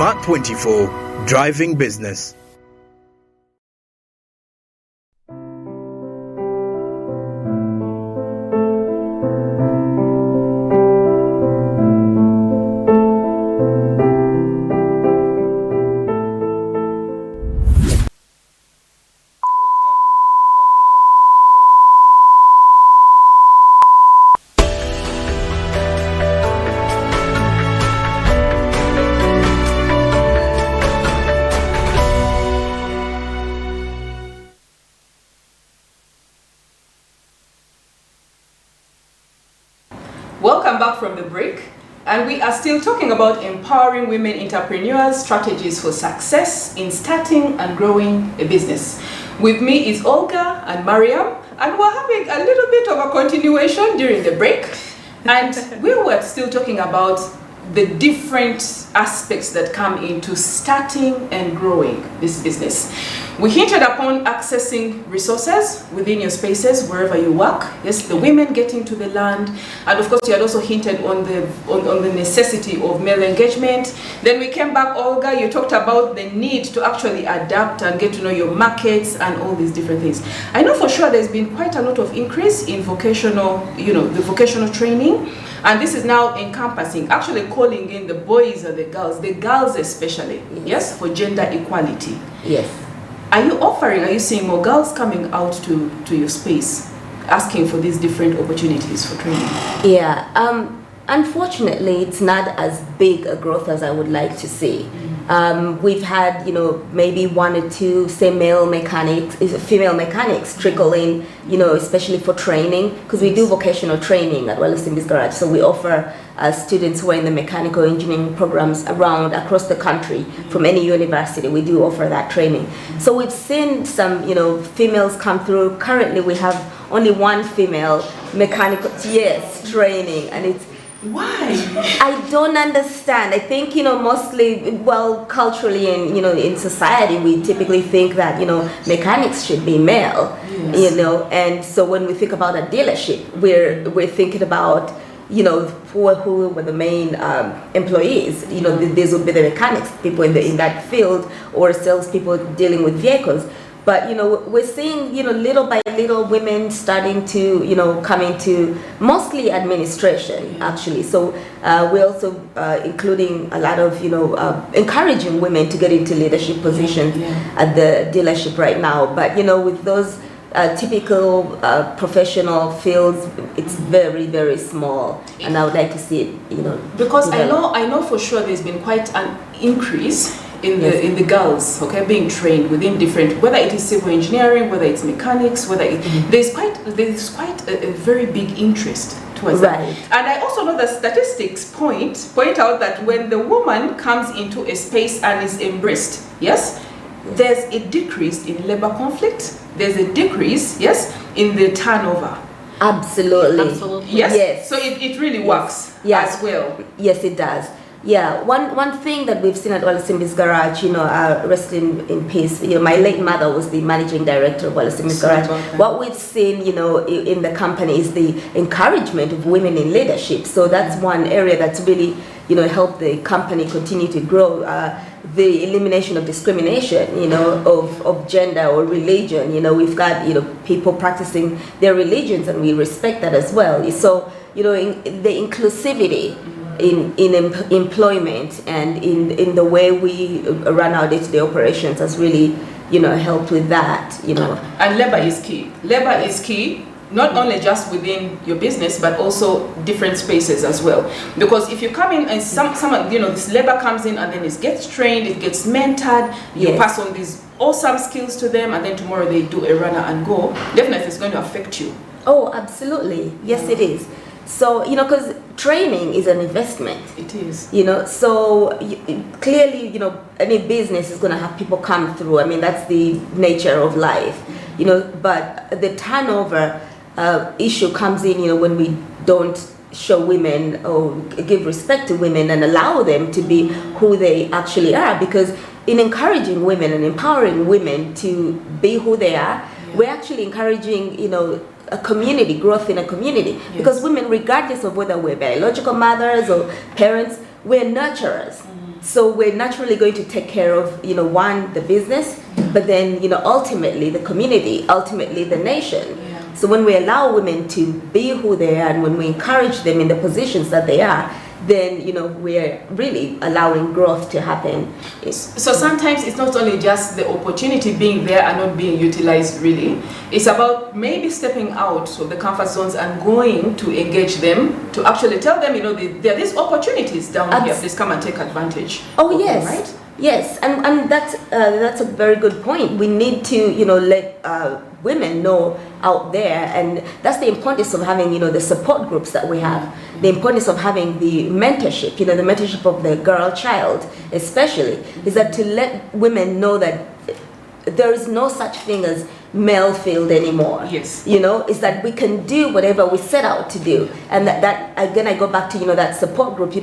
Smart 24, Driving Business. Welcome back from the break, and we are still talking about empowering women entrepreneurs, strategies for success in starting and growing a business. With me is Olga and Mariam, and we're having a little bit of a continuation during the break, and we were still talking about the different aspects that come into starting and growing this business. We hinted upon accessing resources within your spaces wherever you work. Yes, the women getting to the land, and of course you had also hinted on the necessity of male engagement. Then we came back, Olga, you talked about the need to actually adapt and get to know your markets and all these different things. I know for sure there's been quite a lot of increase in vocational, the vocational training. And this is now encompassing, actually calling in the boys and the girls especially, yes, for gender equality. Yes. Are you seeing more girls coming out to your space, asking for these different opportunities for training? Yeah, unfortunately, it's not as big a growth as I would like to see. We've had, maybe one or two, say, female mechanics trickle in, especially for training, because we do vocational training at Wallace Simbis Garage. So we offer students who are in the mechanical engineering programs across the country, from any university. We do offer that training. So we've seen some, females come through. Currently, we have only one female mechanical, training, and it's, why? I don't understand. I think, mostly, culturally and, in society, we typically think that, mechanics should be male, yes. And so when we think about a dealership, we're thinking about, who were the main employees. These would be the mechanics, people in that field, or salespeople dealing with vehicles. But, we're seeing, little by little women starting to, come into mostly administration, actually. So we're also including a lot of, encouraging women to get into leadership positions at the dealership right now. But, with those typical professional fields, it's very, very small. And I would like to see it, Because develop. I know for sure there's been quite an increase in the girls, being trained within different, whether it is civil engineering, whether it's mechanics, whether there's quite a very big interest towards that. And I also know that statistics point out that when the woman comes into a space and is embraced, yes, there's a decrease in labor conflict. There's a decrease, yes, in the turnover. Absolutely. Yes. So it really works as well. Yes, it does. Yeah, one thing that we've seen at Wallace Simbis Garage, rest in peace, my late mother was the managing director of Wallace Simbis Garage. What we've seen, in the company is the encouragement of women in leadership. So that's one area that's really, helped the company continue to grow. The elimination of discrimination, of gender or religion. We've got, people practicing their religions, and we respect that as well. So, in the inclusivity in employment and in the way we run our day-to-day operations has really, helped with that, And labor is key. Labor is key, not only just within your business, but also different spaces as well. Because if you come in and someone, this labor comes in and then it gets trained, it gets mentored, you pass on these awesome skills to them, and then tomorrow they do a runner and go, definitely it's going to affect you. Oh, absolutely. Yes, it is. So, because training is an investment. It is. So clearly, any business is going to have people come through. I mean, that's the nature of life, but the turnover issue comes in, when we don't show women or give respect to women and allow them to be who they actually are. Because in encouraging women and empowering women to be who they are, we're actually encouraging, a community, growth in a community. Yes. Because women, regardless of whether we're biological mothers or parents, we're nurturers. So we're naturally going to take care of, one, the business, but then, ultimately the community, ultimately the nation. Yeah. So when we allow women to be who they are and when we encourage them in the positions that they are, then, we're really allowing growth to happen. So sometimes it's not only just the opportunity being there and not being utilized really. It's about maybe stepping out of the comfort zones and going to engage them, to actually tell them, there are these opportunities down here. Please come and take advantage. Oh, of yes. them, right? Yes, and that's a very good point. We need to, let women know out there, and that's the importance of having, the support groups that we have, the importance of having the mentorship, the mentorship of the girl child, especially, is that to let women know that there is no such thing as male field anymore. Yes. Is that we can do whatever we set out to do. And that again, I go back to, that support group,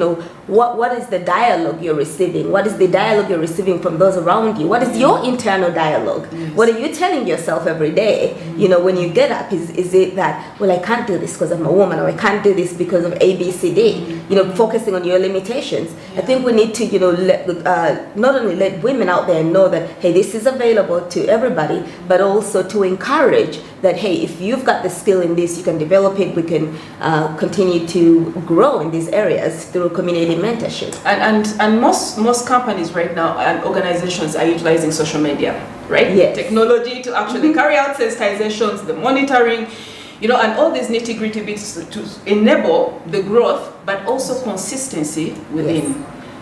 what is the dialogue you're receiving? What is the dialogue you're receiving from those around you? What is your internal dialogue? Yes. What are you telling yourself every day? When you get up, is it that, well, I can't do this because I'm a woman, or I can't do this because of A, B, C, D, focusing on your limitations. I think we need to, not only let women out there know that, hey, this is available to everybody, but also to encourage that, hey, if you've got the skill in this, you can develop it. We can continue to grow in these areas through community mentorship. And most companies right now and organizations are utilizing social media, right? Yes. Technology to actually carry out sensitizations, the monitoring, and all these nitty-gritty bits to enable the growth, but also consistency within. Yes.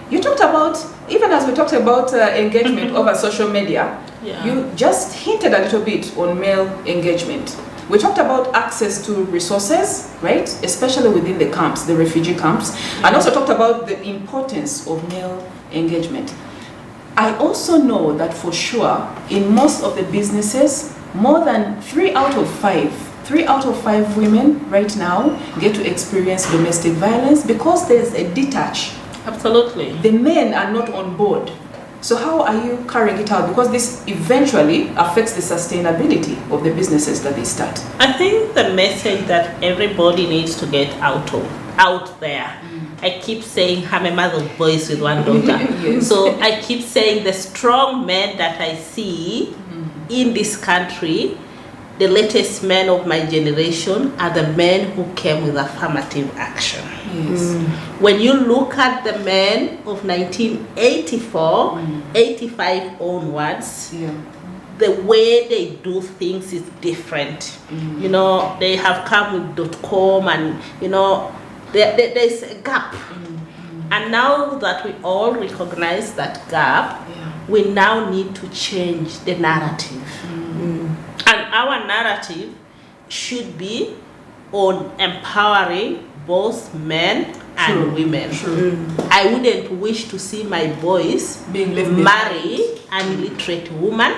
You talked about, even as we talked about engagement over social media, you just hinted a little bit on male engagement. We talked about access to resources, right? Especially within the camps, the refugee camps, and also talked about the importance of male engagement. I also know that for sure, in most of the businesses, more than 3 out of 5 women right now get to experience domestic violence because there's a detach. Absolutely. The men are not on board. So how are you carrying it out? Because this eventually affects the sustainability of the businesses that they start. I think the message that everybody needs to get out there. I keep saying I'm a mother of boys with one daughter. Yes. So I keep saying the strong men that I see in this country, the latest men of my generation, are the men who came with affirmative action. Yes. When you look at the men of 1984, 85 onwards, the way they do things is different. They have come with .com and, there's a gap. And now that we all recognize that gap, we now need to change the narrative. And our narrative should be on empowering both men and women. I wouldn't wish to see my boys marry an illiterate woman.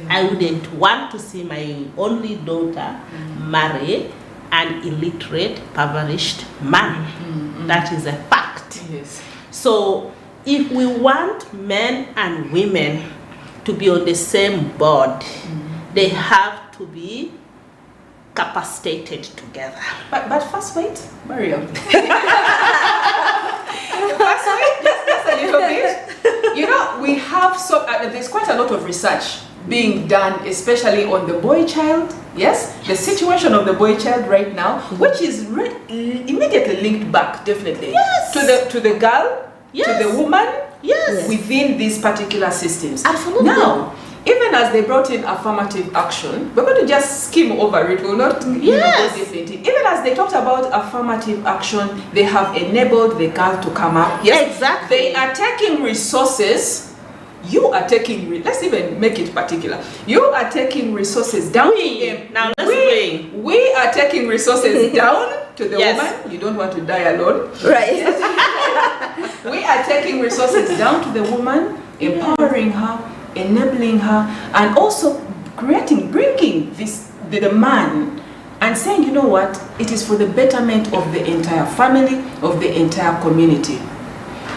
I wouldn't want to see my only daughter marry an illiterate, impoverished man. That is a fact. Yes. So if we want men and women to be on the same board, they have to be capacitated together. But first wait, Mariam. First wait, just a little bit. We have there's quite a lot of research being done, especially on the boy child. Yes, the situation of the boy child right now, which is immediately linked back, definitely, to the girl, to the woman, within these particular systems. Absolutely. Now, even as they brought in affirmative action, we're going to just skim over it. We'll not go deep into it. Even as they talked about affirmative action, they have enabled the girl to come up. Yes, exactly. They are taking resources. You are taking, let's even make it particular. You are taking resources down to them. Now let's bring. We are taking resources down to the woman. You don't want to die alone. Right. We are taking resources down to the woman, empowering her, enabling her, and also bringing the man and saying, you know what, it is for the betterment of the entire family, of the entire community.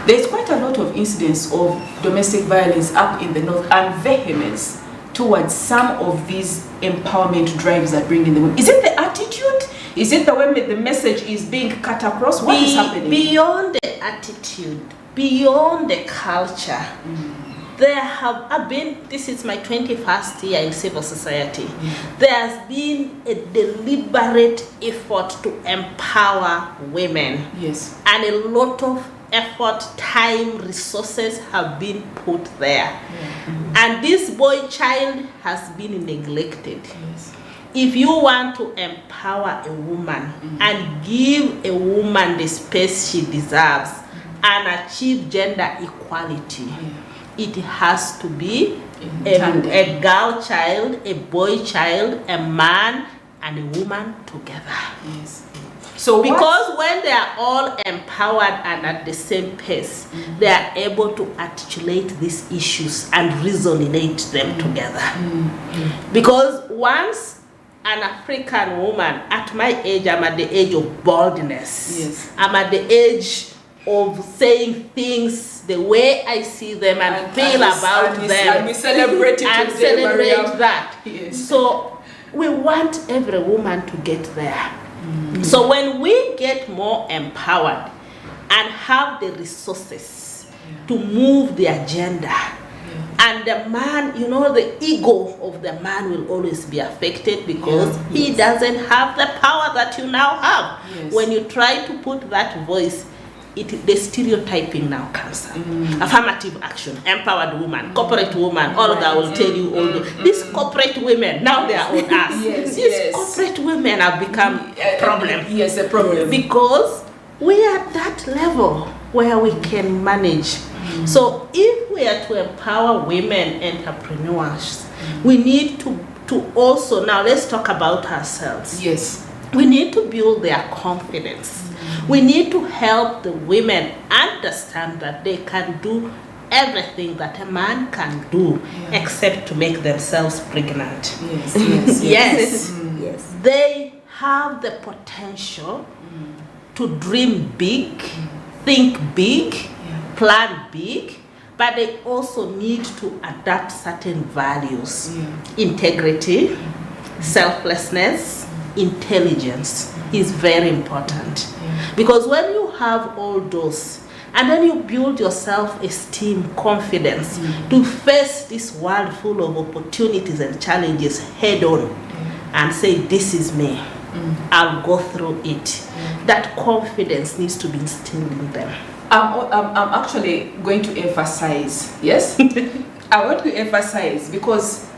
There's quite a lot of incidents of domestic violence up in the north and vehemence towards some of these empowerment drives that bring in the women. Is it the attitude? Is it the way the message is being cut across? What is happening? Beyond the attitude, beyond the culture, there have been, this is my 21st year in civil society, there has been a deliberate effort to empower women. Yes. And a lot of effort, time, resources have been put there. And this boy child has been neglected. Yes. If you want to empower a woman and give a woman the space she deserves and achieve gender equality, it has to be a girl child, a boy child, a man and a woman together. Yes. So because when they are all empowered and at the same pace, they are able to articulate these issues and resonate them together. Because once an African woman, at my age, I'm at the age of boldness. Yes. I'm at the age of saying things the way I see them and feel about them. And we celebrate it and today, celebrate Mariam. that. Yes. So we want every woman to get there. So when we get more empowered and have the resources to move the agenda, and the man, you know, the ego of the man will always be affected because he doesn't have the power that you now have. Yes. When you try to put that voice, the stereotyping now comes up. Affirmative action, empowered woman, corporate woman, all of that will tell you all these corporate women, now they are on us. These corporate women have become a problem. Yes, a problem. Because we are at that level where we can manage. So if we are to empower women entrepreneurs, we need to also, now let's talk about ourselves. Yes. We need to build their confidence. We need to help the women understand that they can do everything that a man can do except to make themselves pregnant. Yes. They have the potential to dream big, think big, plan big, but they also need to adapt certain values. Integrity, selflessness, intelligence is very important. Because when you have all those, and then you build your self-esteem, confidence to face this world full of opportunities and challenges head on and say, this is me, I'll go through it. That confidence needs to be instilled in them. I'm actually going to emphasize, yes? I want to emphasize because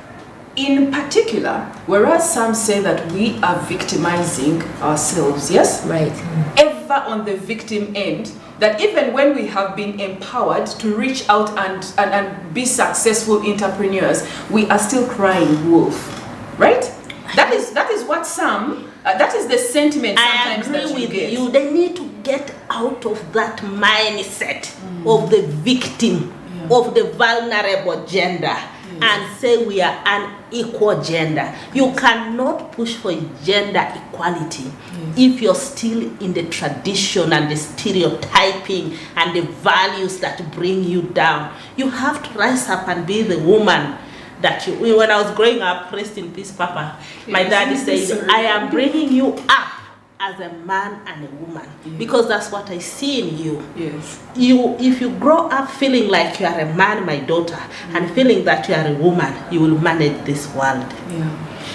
in particular, whereas some say that we are victimizing ourselves, yes? Right. Ever on the victim end, that even when we have been empowered to reach out and be successful entrepreneurs, we are still crying wolf, right? That is what some, that is the sentiment sometimes I that agree you with get. you. They need to get out of that mindset of the victim, of the vulnerable gender, and say we are an equal gender. You cannot push for gender equality if you're still in the tradition and the stereotyping and the values that bring you down. You have to rise up and be the woman that you. When I was growing up, rest in peace, Papa, my daddy said, I am bringing you up as a man and a woman, because that's what I see in you. Yes. If you grow up feeling like you are a man, my daughter, and feeling that you are a woman, you will manage this world.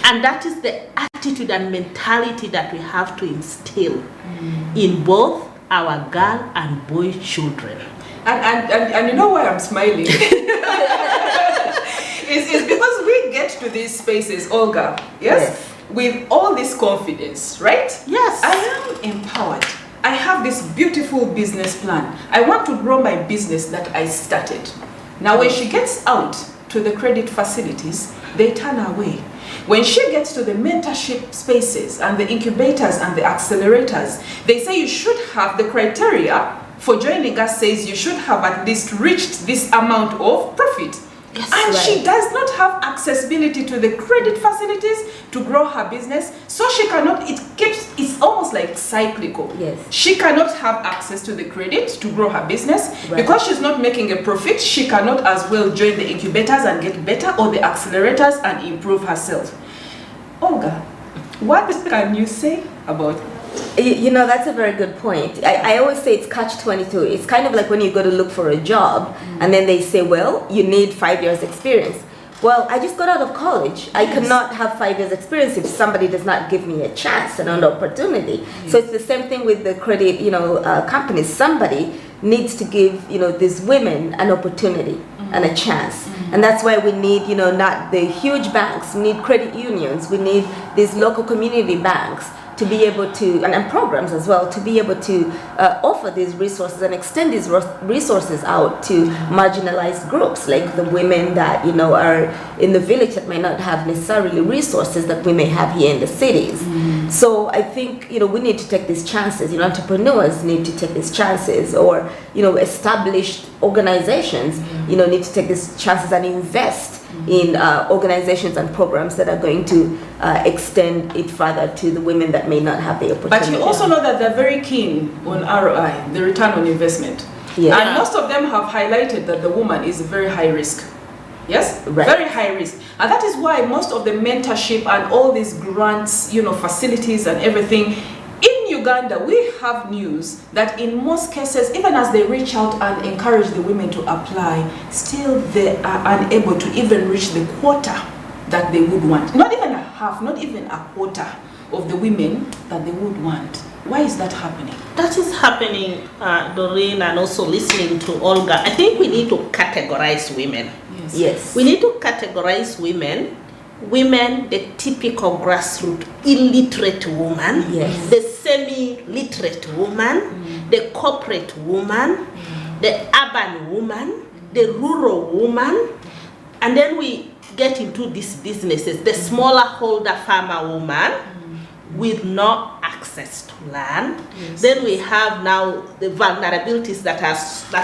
And that is the attitude and mentality that we have to instill in both our girl and boy children. And you know why I'm smiling? It's because we get to these spaces, Olga, yes? With all this confidence, right? Yes. I am empowered. I have this beautiful business plan. I want to grow my business that I started. Now, when she gets out to the credit facilities, they turn away. When she gets to the mentorship spaces and the incubators and the accelerators, they say you should have the criteria for joining us, says you should have at least reached this amount of profit. Yes, and right. she does not have accessibility to the credit facilities to grow her business, so she cannot, it's almost like cyclical. Yes. She cannot have access to the credit to grow her business. Because she's not making a profit, she cannot as well join the incubators and get better, or the accelerators and improve herself. Olga, what can you say about You know, that's a very good point. I always say it's catch-22. It's kind of like when you go to look for a job and then they say, well, you need 5 years experience. Well, I just got out of college. I cannot have 5 years experience if somebody does not give me a chance and an opportunity. So it's the same thing with the credit, companies. Somebody needs to give, these women an opportunity and a chance. And that's why we need, not the huge banks. We need credit unions. We need these local community banks to be able to, and programs as well, to be able to offer these resources and extend these resources out to marginalized groups, like the women that, are in the village that may not have necessarily resources that we may have here in the cities. So I think, we need to take these chances. Entrepreneurs need to take these chances, or, established organizations, need to take these chances and invest in organizations and programs that are going to extend it further to the women that may not have the opportunity. But you also know that they're very keen on ROI, the return on investment. Yeah. And most of them have highlighted that the woman is very high risk. Yes? Right. Very high risk. And that is why most of the mentorship and all these grants, facilities and everything, in Uganda, we have news that in most cases, even as they reach out and encourage the women to apply, still they are unable to even reach the quota that they would want. Not even a half, not even a quarter of the women that they would want. Why is that happening? That is happening, Doreen, and also listening to Olga. I think we need to categorize women. Yes. We need to categorize women. Women, the typical grassroots illiterate woman, yes, the semi-literate woman, the corporate woman, the urban woman, the rural woman, and then we get into these businesses, the smaller holder farmer woman with no access to land. Yes. Then we have now the vulnerabilities that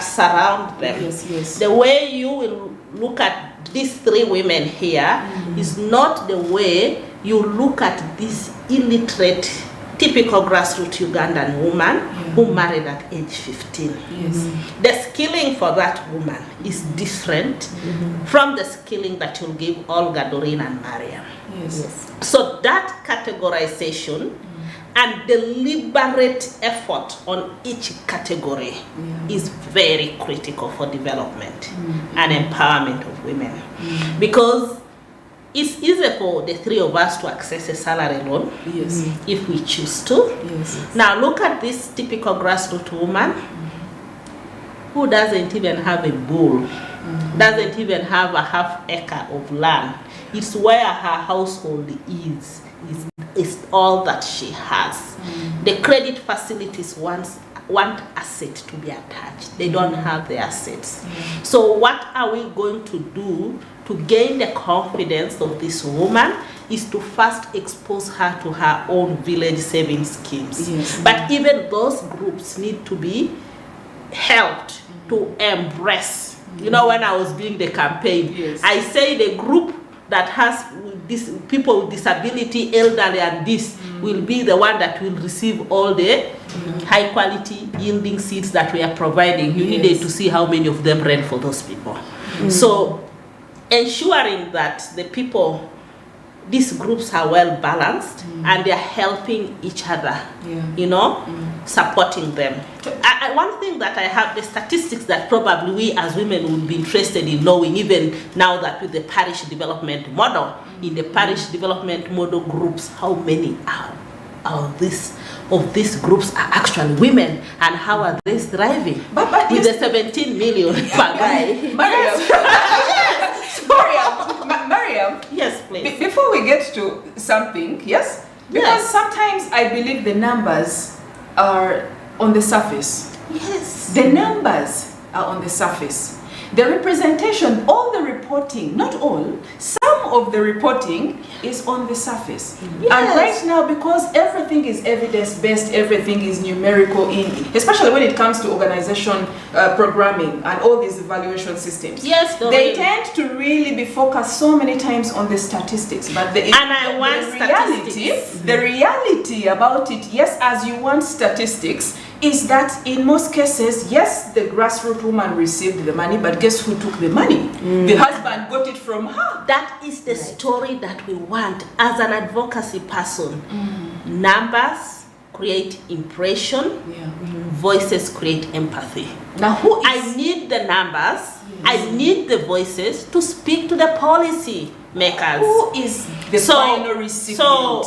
surround them. Yes. The way you will look at these three women here is not the way you look at this illiterate, typical grassroots Ugandan woman who married at age 15. Yes. The skilling for that woman is different from the skilling that you'll give Olga, Doreen, and Mariam. Yes. So that categorization and deliberate effort on each category is very critical for development and empowerment of women. Because it's easy for the three of us to access a salary loan if we choose to. Yes. Now look at this typical grassroots woman who doesn't even have a bull, doesn't even have a half acre of land. It's where her household is all that she has. The credit facilities want asset to be attached. They don't have the assets. So what are we going to do to gain the confidence of this woman is to first expose her to her own village saving schemes. Yes. But even those groups need to be helped to embrace. When I was doing the campaign, I say the group that has this people with disability, elderly, and this will be the one that will receive all the high quality yielding seeds that we are providing. You needed to see how many of them ran for those people. So ensuring that the people, these groups are well balanced and they are helping each other, supporting them. One thing that I have, the statistics that probably we as women would be interested in knowing, even now that with the parish development model, in the parish development model groups, how many of these groups are actually women, and how are they thriving? But with the 17 million per guy. Mariam, yes, please. Before we get to something, yes? Because sometimes I believe the numbers are on the surface. Yes. The numbers are on the surface. The representation, all the reporting, not all, some of the reporting is on the surface. Yes. And right now, because everything is evidence-based, everything is numerical, especially when it comes to organization programming and all these evaluation systems. Yes, they tend to really be focused so many times on the statistics. But the reality about it, yes, as you want statistics, is that in most cases, yes, the grassroots woman received the money, but guess who took the money? The husband got it from her. That is the story that we want as an advocacy person. Numbers, create impression. Yeah. Voices create empathy. Now, who is? I need the numbers. I need the voices to speak to the policy makers. Who is the final recipient?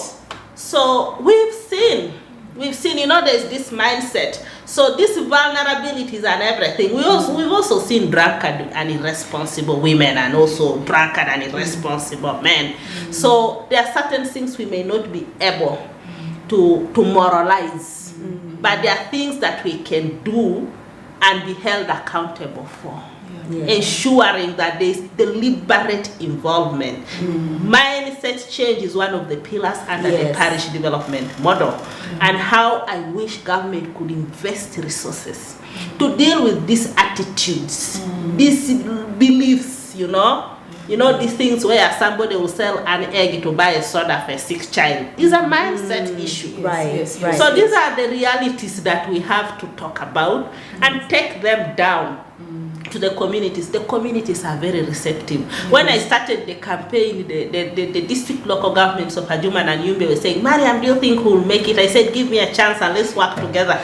So we've seen, there's this mindset. So these vulnerabilities and everything. We've also seen drunkard and irresponsible women, and also drunkard and irresponsible men. So there are certain things we may not be able to moralize, but there are things that we can do and be held accountable for. Ensuring that there is deliberate involvement. Mindset change is one of the pillars under the parish development model, and how I wish government could invest resources to deal with these attitudes, these beliefs, these things where somebody will sell an egg to buy a soda for a sick child is a mindset issue. Right. So these are the realities that we have to talk about and take them down to the communities. The communities are very receptive. When I started the campaign, the district local governments of Adjumani and Yumbe were saying, Mariam, do you think we'll make it? I said, give me a chance and let's work together.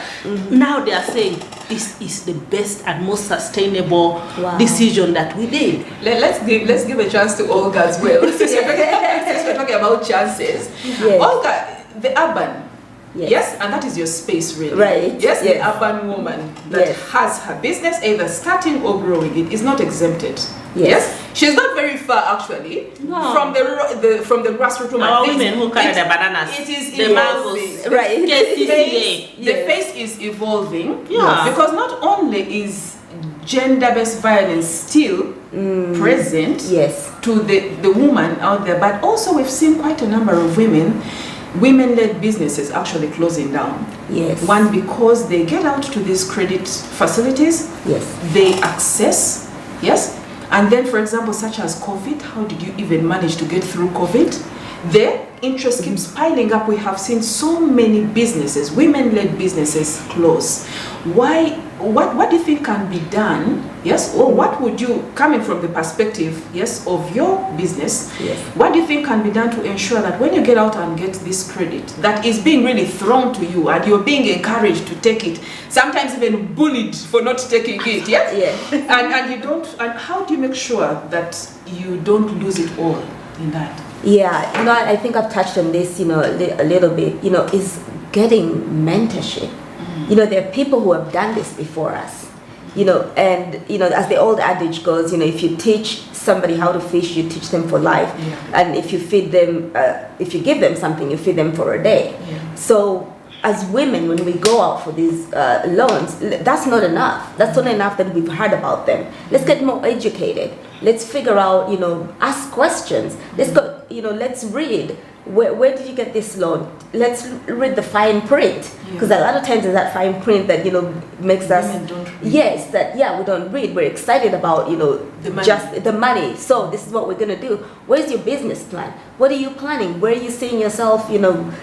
Now they are saying, this is the best and most sustainable decision that we did. Let's give a chance to Olga as well. Since we're talking about chances. Olga, the urban. Yes, and that is your space, really. Right. Yes, the urban woman that has her business either starting or growing it is not exempted. Yes, she's not very far actually from the grassroots woman. Our women who carry the bananas, it is the mangoes, right? The face is evolving. Because not only is gender-based violence still present to the woman out there, but also we've seen quite a number of women-led businesses actually closing down. Yes. One, because they get out to these credit facilities. Yes. They access. Yes. And then, for example, such as COVID, how did you even manage to get through COVID? The interest keeps piling up. We have seen so many businesses, women-led businesses, close. Why? What do you think can be done? Yes, or what would you, coming from the perspective, of your business, what do you think can be done to ensure that when you get out and get this credit that is being really thrown to you and you're being encouraged to take it, sometimes even bullied for not taking it, and you don't, and how do you make sure that you don't lose it all in that? Yeah, I think I've touched on this, a little bit, is getting mentorship. There are people who have done this before us, and, as the old adage goes, if you teach somebody how to fish, you teach them for life. And if you feed them, if you give them something, you feed them for a day. So as women, when we go out for these loans, that's not enough. That's not enough that we've heard about them. Let's get more educated. Let's figure out, ask questions. Let's go, let's read. Where did you get this loan? Let's read the fine print, because a lot of times it's that fine print that makes us we don't read. We're excited about the money. So this is what we're gonna do. Where's your business plan? What are you planning? Where are you seeing yourself? In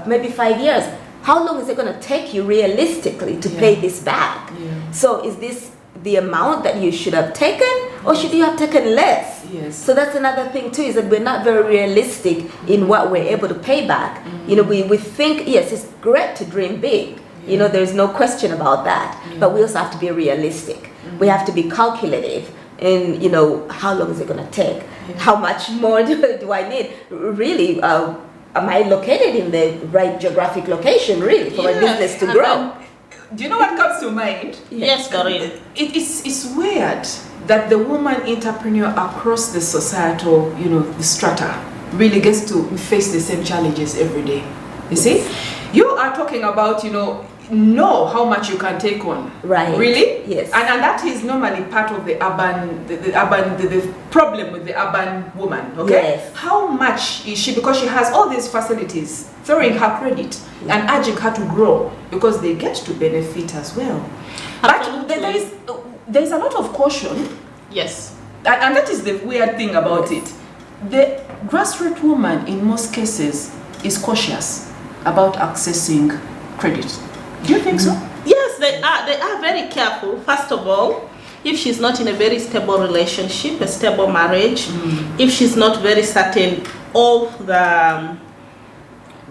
maybe 5 years. How long is it gonna take you realistically to pay this back? So is this the amount that you should have taken, or should you have taken less? So that's another thing too, is that we're not very realistic in what we're able to pay back. We think, yes, it's great to dream big. There's no question about that. But we also have to be realistic. We have to be calculative in, how long is it going to take? How much more do I need? Really, am I located in the right geographic location, really, for my business to grow? Do you know what comes to mind? Yes, Doreen. It's weird that the woman entrepreneur across the societal, the strata, really gets to face the same challenges every day. You see? You are talking about, know how much you can take on. Right. Really? Yes. And that is normally part of the urban, the problem with the urban woman. Okay. Yes. How much is she? Because she has all these facilities, throwing her credit and urging her to grow, because they get to benefit as well. Absolutely. But there is a lot of caution. Yes. And that is the weird thing about it. The grassroots woman, in most cases, is cautious about accessing credit. Do you think so? Yes, they are. They are very careful. First of all, if she's not in a very stable relationship, a stable marriage, if she's not very certain of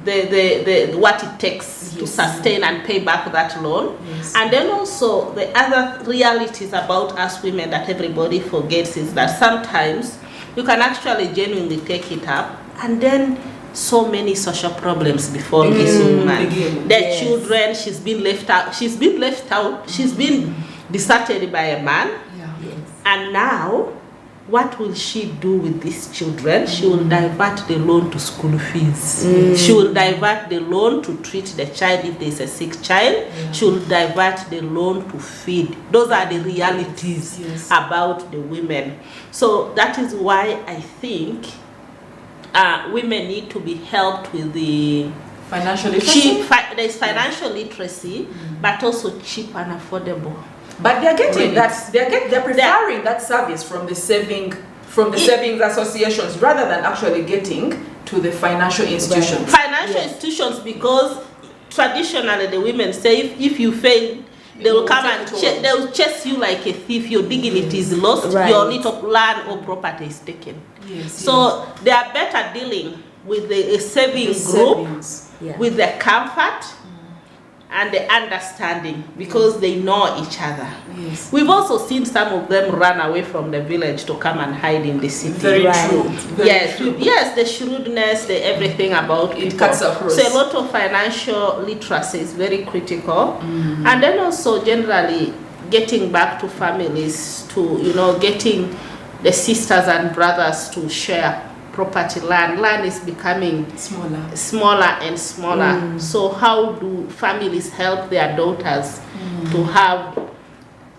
what it takes to sustain and pay back that loan. And then also the other realities about us women that everybody forgets is that sometimes you can actually genuinely take it up, and then so many social problems before this woman. The children, she's been left out, she's been deserted by a man, and now what will she do with these children? She will divert the loan to school fees. She will divert the loan to treat the child if there's a sick child. She will divert the loan to feed. Those are the realities about the women. So that is why I think women need to be helped with the financial literacy. There's financial literacy, but also cheap and affordable. But they're getting that. They're preferring that service from the savings associations rather than actually getting to the financial institutions. Financial institutions, because traditionally the women say if you fail, they will come and they will chase you like a thief. Your dignity is lost. Your little land or property is taken. So they are better dealing with the saving group, with the comfort and the understanding, because they know each other. We've also seen some of them run away from the village to come and hide in the city. Very true. Very true. Yes, the shrewdness, the everything about it cuts across. So a lot of financial literacy is very critical, and then also generally getting back to families, to getting the sisters and brothers to share property. Land is becoming smaller and smaller. So how do families help their daughters to have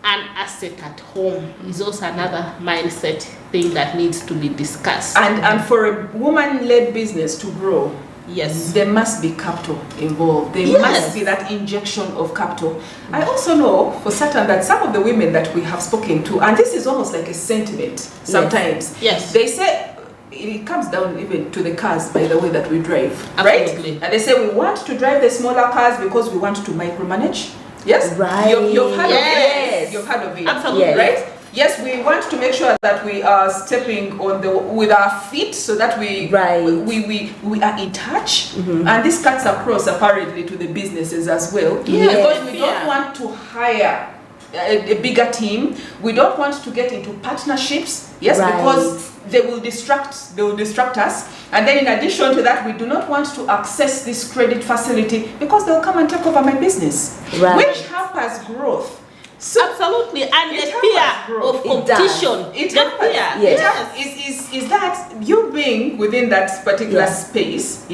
an asset at home is also another mindset thing that needs to be discussed. And for a woman-led business to grow, there must be capital involved. There must be that injection of capital. I also know for certain that some of the women that we have spoken to, and this is almost like a sentiment sometimes, they say, it comes down even to the cars, by the way, that we drive, right? And they say we want to drive the smaller cars because we want to micromanage. Yes, right. You've heard of it. You've heard of it. Absolutely, right? Yes, we want to make sure that we are stepping on with our feet so that we are in touch, and this cuts across apparently to the businesses as well, because we don't want to hire a bigger team. We don't want to get into partnerships, because they will distract us. And then in addition to that, we do not want to access this credit facility because they'll come and take over my business, which hampers growth. So absolutely, and the fear of competition. Is that you being within that particular space,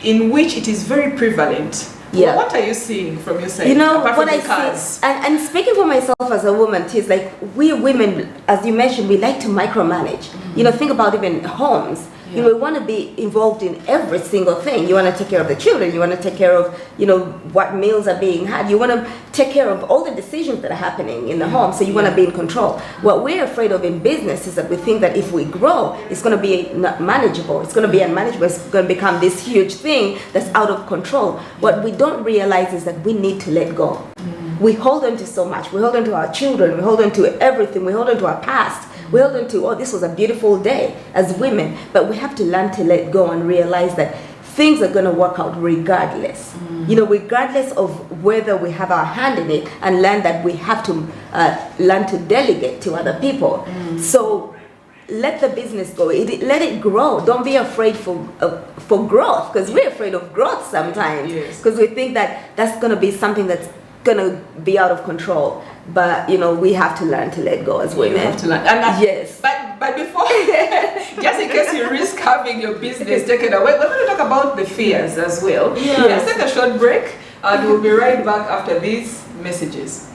in which it is very prevalent. Well, what are you seeing from your side? What I see, and speaking for myself as a woman, is like we women, as you mentioned, we like to micromanage. Think about even homes. We want to be involved in every single thing. You want to take care of the children. You want to take care of, what meals are being had. You want to take care of all the decisions that are happening in the home. So you want to be in control. What we're afraid of in business is that we think that if we grow, it's going to be not manageable. It's going to be unmanageable. It's going to become this huge thing that's out of control. What we don't realize is that we need to let go. We hold on to so much. We hold on to our children. We hold on to everything. We hold on to our past. We hold on to, this was a beautiful day as women. But we have to learn to let go and realize that things are going to work out regardless. Regardless of whether we have our hand in it, and learn that we have to learn to delegate to other people. So let the business go. Let it grow. Don't be afraid for growth, because we're afraid of growth sometimes. Because we think that that's going to be something that's going to be out of control. But we have to learn to let go as women. You have to learn. But before, just in case you risk having your business taken away, we're going to talk about the fears as well. Let's take a short break, and we'll be right back after these messages.